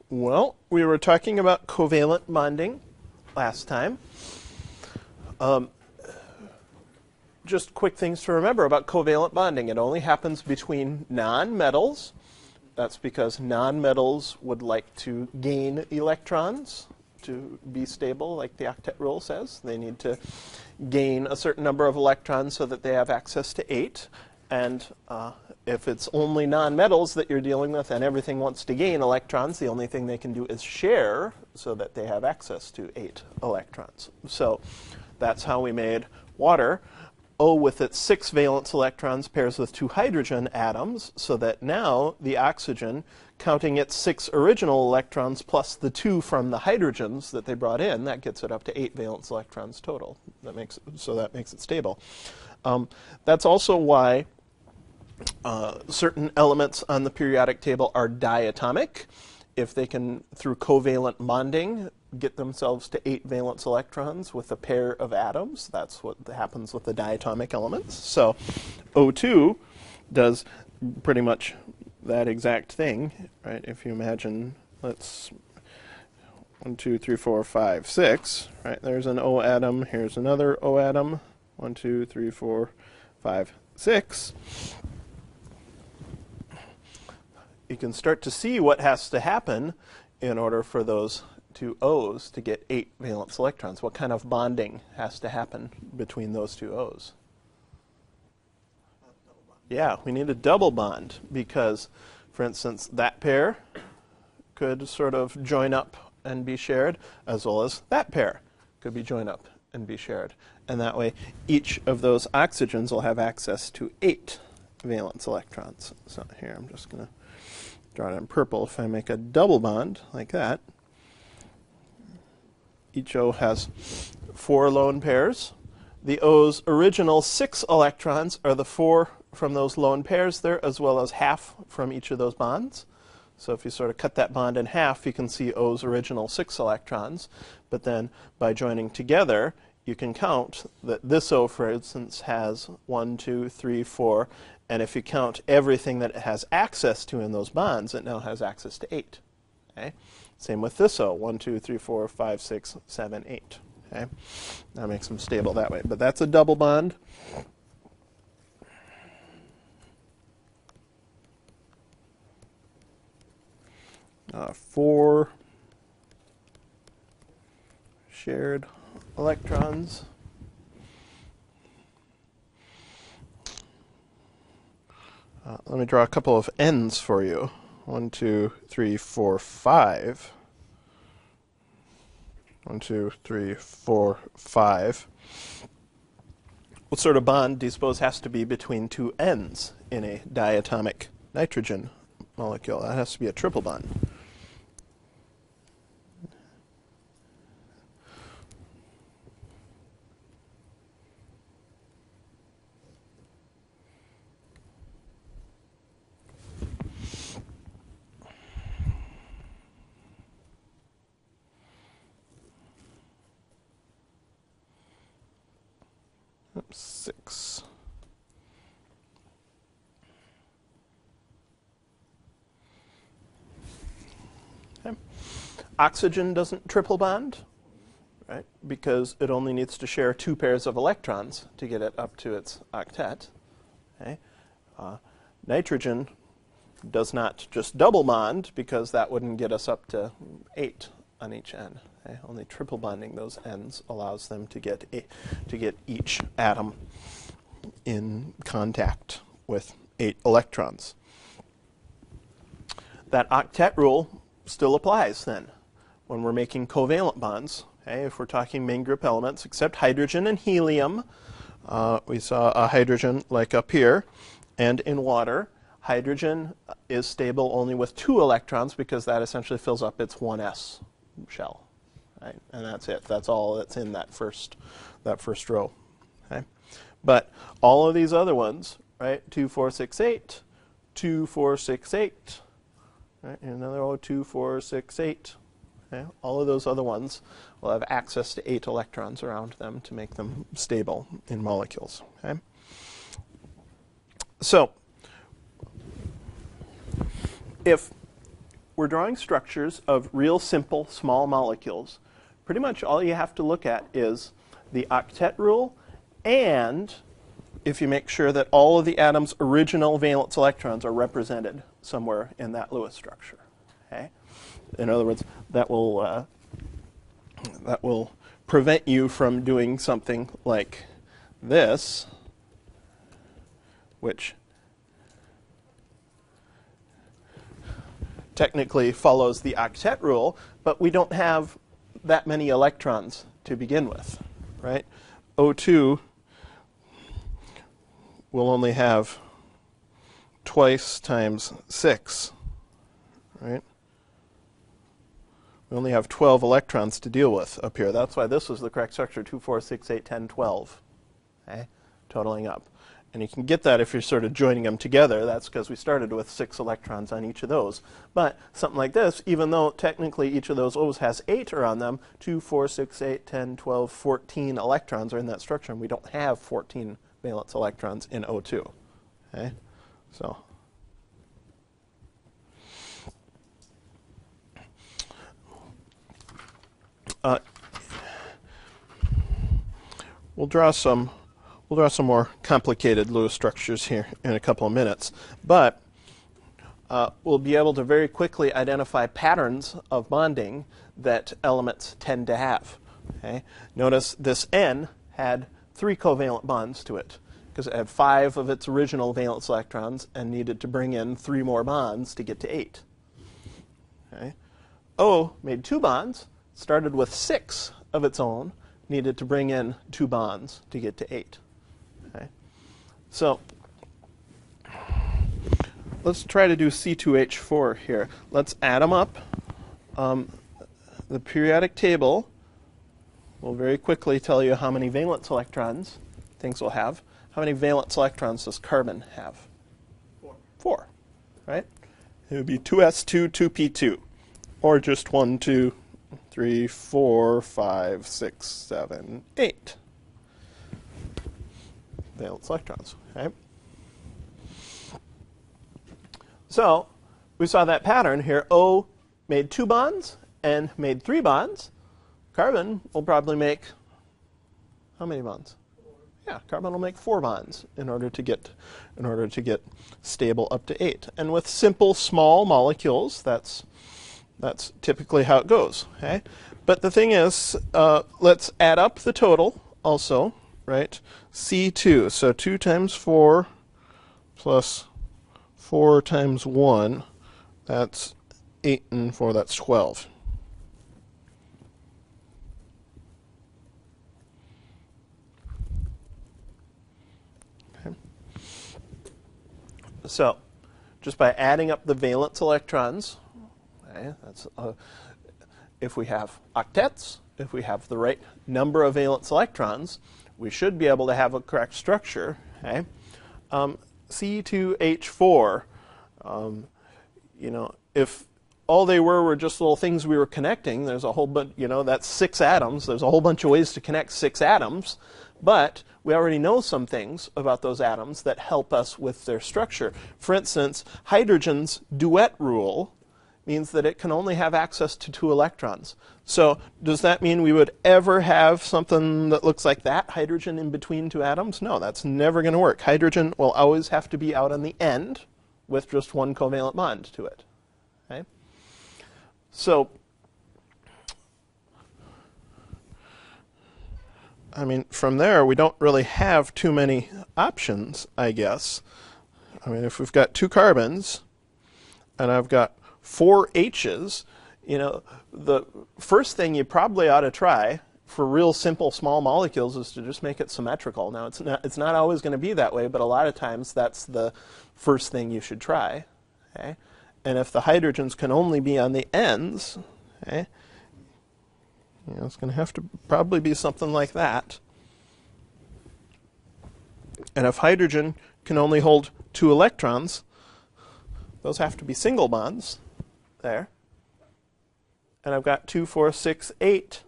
Well, we were talking about covalent bonding last time. Just quick things to remember about covalent bonding. It only happens between nonmetals. That's because nonmetals would like to gain electrons to be stable, like the octet rule says. They need to gain a certain number of electrons so that they have access to 8. And if it's only nonmetals that you're dealing with and everything wants to gain electrons, the only thing they can do is share so that they have access to 8 electrons. So that's how we made water. O with its 6 valence electrons pairs with 2 hydrogen atoms, so that now the oxygen, counting its 6 original electrons plus the 2 from the hydrogens that they brought in, that gets it up to 8 valence electrons total. That makes it stable. That's also why certain elements on the periodic table are diatomic. If they can, through covalent bonding, get themselves to 8 valence electrons with a pair of atoms, that's what happens with the diatomic elements. So O2 does pretty much that exact thing, right? If you imagine, let's 1, 2, 3, 4, 5, 6, right? There's an O atom, here's another O atom, 1, 2, 3, 4, 5, 6. You can start to see what has to happen in order for those 2 O's to get 8 valence electrons. What kind of bonding has to happen between those 2 O's? Yeah, we need a double bond because, for instance, that pair could sort of join up and be shared, as well as that pair could be joined up and be shared. And that way, each of those oxygens will have access to 8 valence electrons. So here, I'm just going to draw it in purple. If I make a double bond like that, each O has 4 lone pairs. The O's original 6 electrons are the 4 from those lone pairs there, as well as half from each of those bonds. So if you sort of cut that bond in half, you can see O's original 6 electrons. But then by joining together, you can count that this O, for instance, has 1, 2, 3, 4. And if you count everything that it has access to in those bonds, it now has access to 8. Okay? Same with this O, 1, 2, 3, 4, 5, 6, 7, 8. Okay? That makes them stable that way. But that's a double bond. Four shared electrons. Let me draw a couple of ends for you. 1, 2, 3, 4, 5. 1, 2, 3, 4, 5. What sort of bond do you suppose has to be between 2 ends in a diatomic nitrogen molecule? That has to be a triple bond. Oops, 6. Okay. Oxygen doesn't triple bond, right? Because it only needs to share 2 pairs of electrons to get it up to its octet. Okay. Nitrogen does not just double bond because that wouldn't get us up to 8 on each end. Okay? Only triple bonding those ends allows them to get each atom in contact with 8 electrons. That octet rule still applies then when we're making covalent bonds. Okay? If we're talking main group elements, except hydrogen and helium, we saw a hydrogen like up here, and in water, hydrogen is stable only with 2 electrons because that essentially fills up its 1s shell. Right? And that's it. That's all that's in that first row. Okay? But all of these other ones, right? 2, 4, 6, 8, 2, 4, 6, 8. Right? And another 2, 4, 6, 8. Okay? All of those other ones will have access to 8 electrons around them to make them stable in molecules. Okay? So if we're drawing structures of real simple small molecules. Pretty much all you have to look at is the octet rule, and if you make sure that all of the atom's original valence electrons are represented somewhere in that Lewis structure. Okay? In other words, that will prevent you from doing something like this, which technically follows the octet rule, but we don't have that many electrons to begin with, right? O2 will only have twice times 6, right? We only have 12 electrons to deal with up here. That's why this was the correct structure, 2, 4, 6, 8, 10, 12, okay? Totaling up. And you can get that if you're sort of joining them together. That's because we started with 6 electrons on each of those. But something like this, even though technically each of those O's has 8 around them, 2, 4, 6, 8, 10, 12, 14 electrons are in that structure, and we don't have 14 valence electrons in O2. Okay? So we'll draw some more complicated Lewis structures here in a couple of minutes, but we'll be able to very quickly identify patterns of bonding that elements tend to have. Okay? Notice this N had 3 covalent bonds to it because it had 5 of its original valence electrons and needed to bring in 3 more bonds to get to 8. Okay? O made 2 bonds, started with 6 of its own, needed to bring in 2 bonds to get to 8. Okay? So let's try to do C2H4 here. Let's add them up. The periodic table will very quickly tell you how many valence electrons things will have. How many valence electrons does carbon have? 4. 4, right? It would be 2s2, 2p2, or just 1, 2, 3, 4, 5, 6, 7, 8 valence electrons. Okay? So we saw that pattern here. O made 2 bonds, N made 3 bonds. Carbon will probably make how many bonds? 4. Yeah, carbon will make 4 bonds in order to get stable up to 8. And with simple small molecules, that's typically how it goes. Okay? But the thing is, let's add up the total also, right? C2, so 2 times 4 plus 4 times 1, that's 8 and 4, that's 12. Okay. So, just by adding up the valence electrons, okay, that's if we have octets, if we have the right number of valence electrons, we should be able to have a correct structure. Okay? C2H4, if all they were just little things we were connecting, there's a whole bunch, that's 6 atoms. There's a whole bunch of ways to connect 6 atoms, but we already know some things about those atoms that help us with their structure. For instance, hydrogen's duet rule means that it can only have access to 2 electrons. So does that mean we would ever have something that looks like that, hydrogen in between 2 atoms? No, that's never going to work. Hydrogen will always have to be out on the end with just 1 covalent bond to it. Okay? So, I mean, from there, we don't really have too many options, I guess. I mean, if we've got 2 carbons, and I've got 4 H's, the first thing you probably ought to try for real simple small molecules is to just make it symmetrical. Now, it's not always going to be that way, but a lot of times that's the first thing you should try. Okay? And if the hydrogens can only be on the ends, okay, it's going to have to probably be something like that. And if hydrogen can only hold 2 electrons, those have to be single bonds there. And I've got 2, 4, 6, 8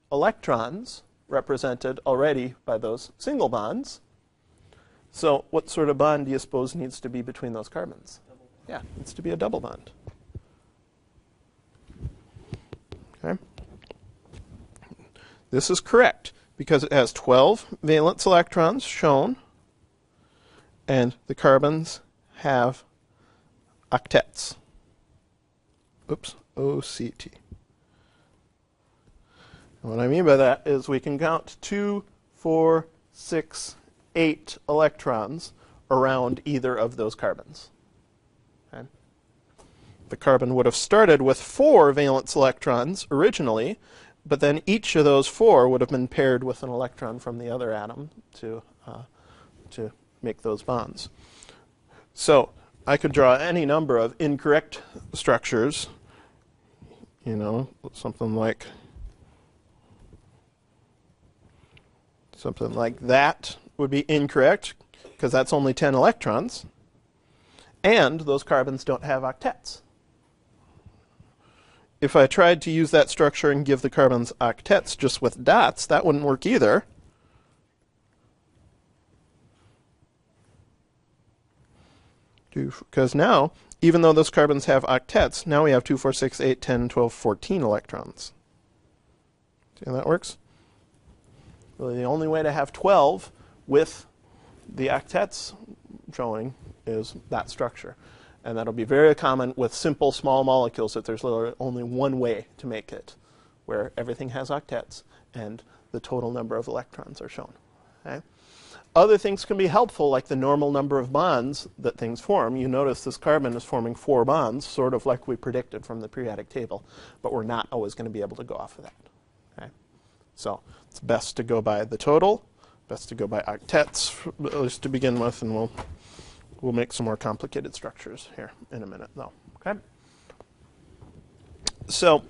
electrons represented already by those single bonds. So what sort of bond do you suppose needs to be between those carbons? Double bond. Yeah, it needs to be a double bond. This is correct because it has 12 valence electrons shown, and the carbons have octets. Oops, OCT. And what I mean by that is we can count 2, 4, 6, 8 electrons around either of those carbons. Okay? The carbon would have started with 4 valence electrons originally, but then each of those 4 would have been paired with an electron from the other atom to make those bonds. So I could draw any number of incorrect structures, something like that would be incorrect because that's only 10 electrons, and those carbons don't have octets. If I tried to use that structure and give the carbons octets just with dots, that wouldn't work either. Because now, even though those carbons have octets, now we have 2, 4, 6, 8, 10, 12, 14 electrons. See how that works? Really, the only way to have 12 with the octets showing is that structure. And that'll be very common with simple small molecules, that there's literally only one way to make it, where everything has octets and the total number of electrons are shown. Okay? Other things can be helpful, like the normal number of bonds that things form. You notice this carbon is forming 4 bonds, sort of like we predicted from the periodic table, but we're not always going to be able to go off of that. Okay? So it's best to go by the total, best to go by octets, at least to begin with, and we'll make some more complicated structures here in a minute, though. Okay? So